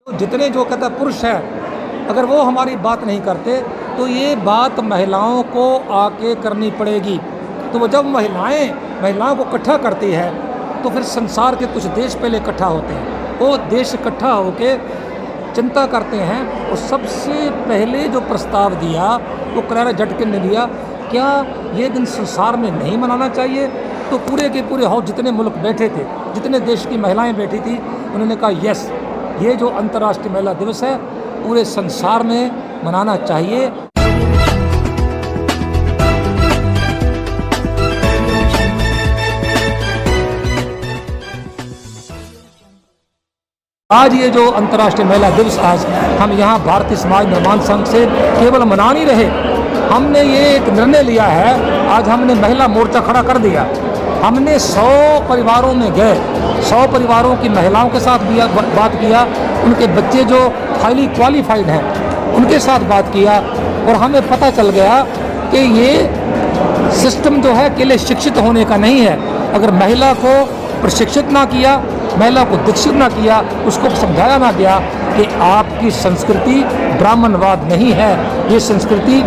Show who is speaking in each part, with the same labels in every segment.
Speaker 1: जितने जो कहता पुरुष है, अगर वो हमारी बात नहीं करते तो ये बात महिलाओं को आके करनी पड़ेगी। तो वो जब महिलाओं को इकट्ठा करती है तो फिर संसार के कुछ देश पहले इकट्ठा होते हैं। वो देश इकट्ठा होके चिंता करते हैं और सबसे पहले जो प्रस्ताव दिया वो करारा झटके ने दिया, क्या ये दिन संसार में नहीं मनाना चाहिए? तो पूरे के पूरे हाउस जितने मुल्क बैठे थे, जितने देश की महिलाएं बैठी थी, उन्होंने कहा यस, ये जो अंतर्राष्ट्रीय महिला दिवस है पूरे संसार में मनाना चाहिए। आज ये जो अंतर्राष्ट्रीय महिला दिवस आज हम यहाँ भारतीय समाज निर्माण संघ से केवल मना नहीं रहे, हमने ये एक निर्णय लिया है। आज हमने महिला मोर्चा खड़ा कर दिया। हमने 100 परिवारों में गए, 100 परिवारों की महिलाओं के साथ भी बात किया, उनके बच्चे जो हाईली क्वालिफाइड हैं उनके साथ बात किया और हमें पता चल गया कि ये सिस्टम जो है केवल शिक्षित होने का नहीं है। अगर महिला को प्रशिक्षित ना किया, महिला को दीक्षित ना किया, उसको समझाया ना गया कि आपकी संस्कृति ब्राह्मणवाद नहीं है, ये संस्कृति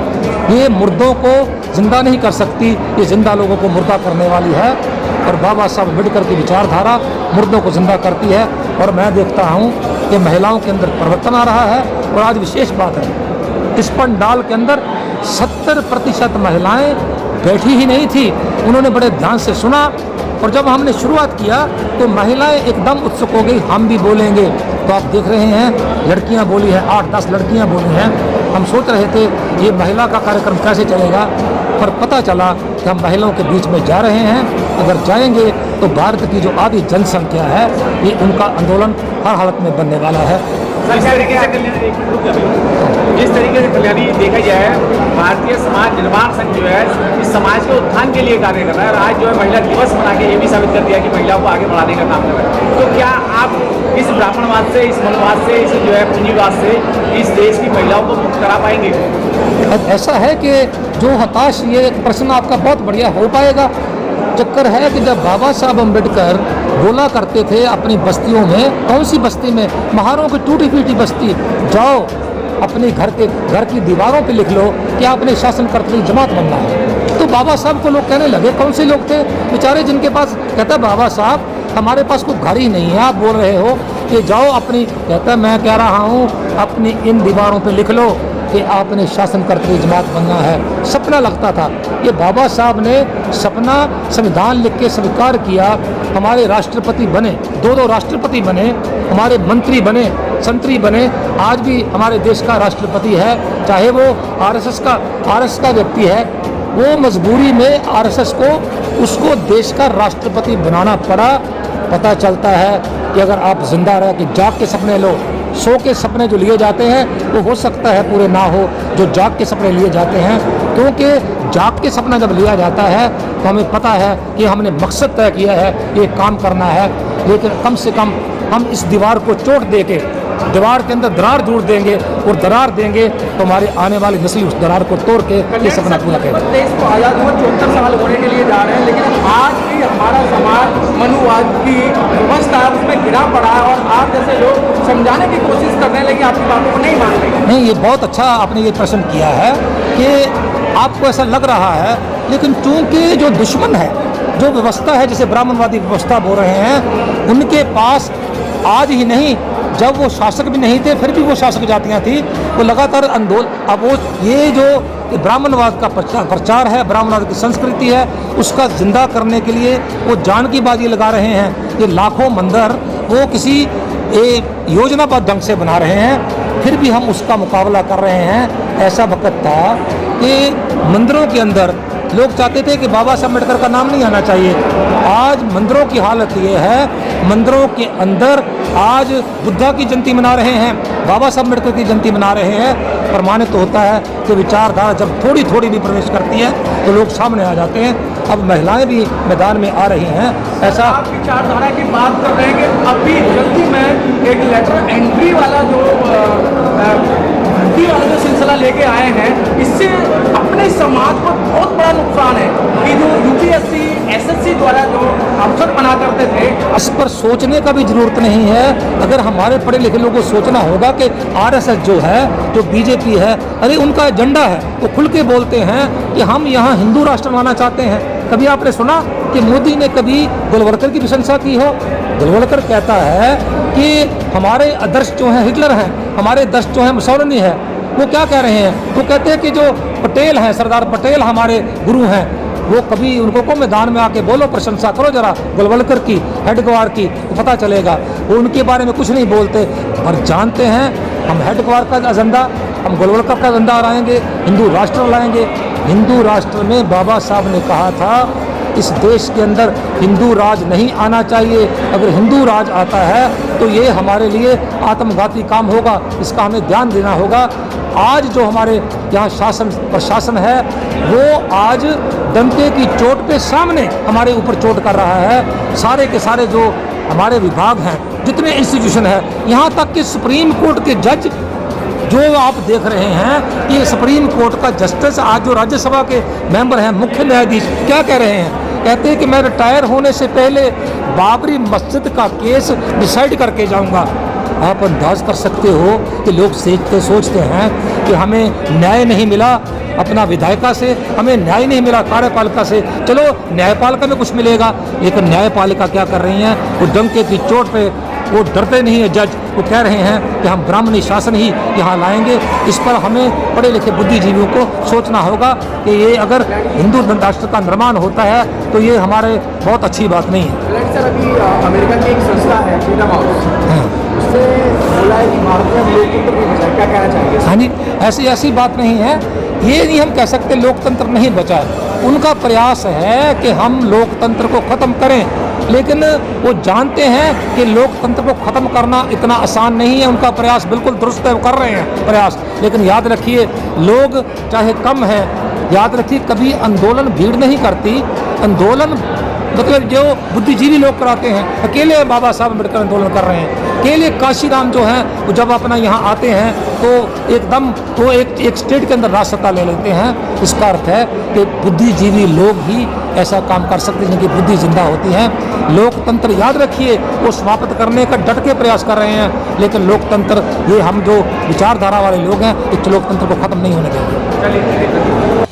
Speaker 1: ये मुर्दों को जिंदा नहीं कर सकती, ये जिंदा लोगों को मुर्दा करने वाली है। और बाबा साहब अम्बेडकर की विचारधारा मुर्दों को जिंदा करती है। और मैं देखता हूँ कि महिलाओं के अंदर परिवर्तन आ रहा है। और आज विशेष बात है, इस पंडाल के अंदर 70% महिलाएं बैठी ही नहीं थी, उन्होंने बड़े ध्यान से सुना। और जब हमने शुरुआत किया तो महिलाएं एकदम उत्सुक हो गई, हम भी बोलेंगे। तो आप देख रहे हैं लड़कियां बोली हैं, 8-10 लड़कियां बोली हैं। हम सोच रहे थे ये महिला का कार्यक्रम कैसे चलेगा, पर पता चला कि हम महिलाओं के बीच में जा रहे हैं। अगर जाएंगे तो भारत की जो आधी जनसंख्या है ये उनका आंदोलन हर हालत में बनने वाला है।
Speaker 2: जिस तरीके से कल्याणी देखा जाए, भारतीय समाज निर्माण संघ जो है इस समाज के उत्थान के लिए कार्य कर रहा है। और आज जो है महिला दिवस मना के ये भी साबित कर दिया कि महिलाओं को आगे बढ़ाने का काम कर रहा है। तो क्या आप इस ब्राह्मणवाद से, इस मनवाद से, इस जो है पूंजीवाद से इस देश की महिलाओं को मुक्त करा पाएंगे?
Speaker 1: ऐसा है कि जो हताश, ये प्रश्न आपका बहुत बढ़िया हो पाएगा। चक्कर है कि जब बाबा साहब अम्बेडकर बोला करते थे अपनी बस्तियों में, कौन सी बस्ती में, महारों की टूटी फूटी बस्ती, जाओ अपने घर की दीवारों पे लिख लो कि आपने शासनकर्ता जमात बनना है। तो बाबा साहब को लोग कहने लगे, कौन से लोग थे बेचारे जिनके पास, कहता बाबा साहब हमारे पास कोई घर ही नहीं है, आप बोल रहे हो कि जाओ अपनी, कहता मैं कह रहा हूँ अपनी इन दीवारों पे लिख लो कि आपने शासनकर्ता जमात बनना है। सपना लगता था, ये बाबा साहब ने सपना संविधान लिख के स्वीकार किया। हमारे राष्ट्रपति बने, 2 राष्ट्रपति बने, हमारे मंत्री बने, संतरी बने। आज भी हमारे देश का राष्ट्रपति है, चाहे वो आरएसएस का व्यक्ति है, वो मजबूरी में आरएसएस को उसको देश का राष्ट्रपति बनाना पड़ा। पता चलता है कि अगर आप जिंदा रह के जाग के सपने लो, 100 के सपने जो लिए जाते हैं वो हो सकता है पूरे ना हो, जो जाग के सपने लिए जाते हैं। क्योंकि जाग के सपना जब लिया जाता है तो हमें पता है कि हमने मकसद तय किया है, ये काम करना है। लेकिन कम से कम हम इस दीवार को चोट दे के दीवार के अंदर दरार दूर देंगे और दरार देंगे तो हमारे आने वाली नस्ल उस दरार को तोड़ के ये सपना पूरा करेगा।
Speaker 2: देश को आज़ाद हुए 74 साल होने के लिए जा रहे हैं, लेकिन आज भी हमारा समाज मनुवाद की व्यवस्था उसमें गिरा पड़ा है और आप जैसे लोग समझाने की कोशिश कर रहे हैं लेकिन आपकी बातों को नहीं मान रहे।
Speaker 1: नहीं, ये बहुत अच्छा आपने ये प्रश्न किया है कि आपको ऐसा लग रहा है, लेकिन चूंकि जो दुश्मन है, जो व्यवस्था है जिसे ब्राह्मणवादी व्यवस्था बोल रहे हैं, उनके पास आज ही नहीं, जब वो शासक भी नहीं थे फिर भी वो शासक जातियाँ थी, वो लगातार आंदोलन, अब वो ये जो ब्राह्मणवाद का प्रचार है, ब्राह्मणवाद की संस्कृति है, उसका जिंदा करने के लिए वो जान की बाजी लगा रहे हैं। ये लाखों मंदिर वो किसी योजनाबद्ध ढंग से बना रहे हैं, फिर भी हम उसका मुकाबला कर रहे हैं। ऐसा वक्त था कि मंदिरों के अंदर लोग चाहते थे कि बाबा साहब अम्बेडकर का नाम नहीं आना चाहिए। आज मंदिरों की हालत ये है, मंदिरों के अंदर आज बुद्धा की जयंती मना रहे हैं, बाबा साहब अम्बेडकर की जयंती मना रहे हैं। प्रमाणित होता है कि विचारधारा जब थोड़ी थोड़ी भी प्रवेश करती है तो लोग सामने आ जाते हैं। अब महिलाएं भी मैदान में आ रही हैं। ऐसा
Speaker 2: आप विचारधारा की बात कर रहे हैं कि अभी जल्दी में एक लेटर एंट्री वाला जो सिलसिला लेके आए हैं, इससे अपने समाज को बहुत बड़ा नुकसान है कि जो यूपीएससी एसएससी द्वारा जो अफसर बना करते थे,
Speaker 1: इस पर सोचने का भी ज़रूरत नहीं है। अगर हमारे पढ़े लिखे लोगों को सोचना होगा कि आरएसएस जो है, जो बीजेपी है, अरे उनका एजेंडा है, वो खुल के बोलते हैं कि हम यहाँ हिंदू राष्ट्र बनाना चाहते हैं। कभी आपने सुना कि मोदी ने कभी गोलवलकर की प्रशंसा की हो? गोलवलकर कहता है कि हमारे आदर्श जो हैं हिटलर हैं, हमारे आदर्श जो हैं मुसोलिनी है। वो क्या कह रहे हैं? वो कहते हैं कि जो पटेल हैं, सरदार पटेल हमारे गुरु हैं। वो कभी उनको को मैदान में आके बोलो, प्रशंसा करो जरा गोलवलकर की, हेडगवार की, तो पता चलेगा। वो उनके बारे में कुछ नहीं बोलते, पर जानते हैं हम हेडगवार का एजेंडा, हम गोलवलकर का एजेंडा लाएंगे, हिंदू राष्ट्र लाएंगे। हिंदू राष्ट्र में बाबा साहब ने कहा था इस देश के अंदर हिंदू राज नहीं आना चाहिए। अगर हिंदू राज आता है तो ये हमारे लिए आत्मघाती काम होगा, इसका हमें ध्यान देना होगा। आज जो हमारे यहाँ शासन प्रशासन है वो आज डंके की चोट पे सामने हमारे ऊपर चोट कर रहा है। सारे के सारे जो हमारे विभाग हैं, जितने इंस्टीट्यूशन है, यहाँ तक कि सुप्रीम कोर्ट के जज जो आप देख रहे हैं कि सुप्रीम कोर्ट का जस्टिस, आज जो राज्यसभा के मेंबर हैं, मुख्य न्यायाधीश, क्या कह रहे हैं? कहते हैं कि मैं रिटायर होने से पहले बाबरी मस्जिद का केस डिसाइड करके जाऊंगा। आप अंदाज कर सकते हो कि लोग सोचते हैं कि हमें न्याय नहीं मिला अपना विधायिका से, हमें न्याय नहीं मिला कार्यपालिका से, चलो न्यायपालिका में कुछ मिलेगा। लेकिन न्यायपालिका क्या कर रही है? वो डंके की चोट पे वो डरते नहीं है जज, वो कह रहे हैं कि हम ब्राह्मणी शासन ही यहाँ लाएंगे। इस पर हमें पढ़े लिखे बुद्धिजीवियों को सोचना होगा कि ये अगर हिंदू राष्ट्र का निर्माण होता है तो ये हमारे बहुत अच्छी बात नहीं है।
Speaker 2: सर, अभी अमेरिका की एक संस्था है फ्रीडम हाउस, उससे बोला है कि भारत में लोकतंत्र नहीं बचा। क्या कहना चाहेंगे?
Speaker 1: हाँ जी, ऐसी बात नहीं है। ये नहीं हम कह सकते लोकतंत्र नहीं बचा है। उनका प्रयास है कि हम लोकतंत्र को ख़त्म करें, लेकिन वो जानते हैं कि लोकतंत्र को ख़त्म करना इतना आसान नहीं है। उनका प्रयास बिल्कुल दुरुस्त है, वो कर रहे हैं प्रयास। लेकिन याद रखिए, लोग चाहे कम है, याद रखिए कभी आंदोलन भीड़ नहीं करती। आंदोलन मतलब जो बुद्धिजीवी लोग कराते हैं। अकेले बाबा साहब अम्बेडकर आंदोलन कर रहे हैं, अकेले काशीराम जो हैं वो जब अपना यहाँ आते हैं तो एकदम वो एक स्टेट के अंदर राजसत्ता ले लेते हैं। इसका अर्थ है कि बुद्धिजीवी लोग ही ऐसा काम कर सकते हैं जिनकी बुद्धि जिंदा होती है। लोकतंत्र याद रखिए वो समाप्त करने का डट के प्रयास कर रहे हैं, लेकिन लोकतंत्र ये हम जो विचारधारा वाले लोग हैं इस लोकतंत्र को ख़त्म नहीं होने देंगे।
Speaker 2: चलिए।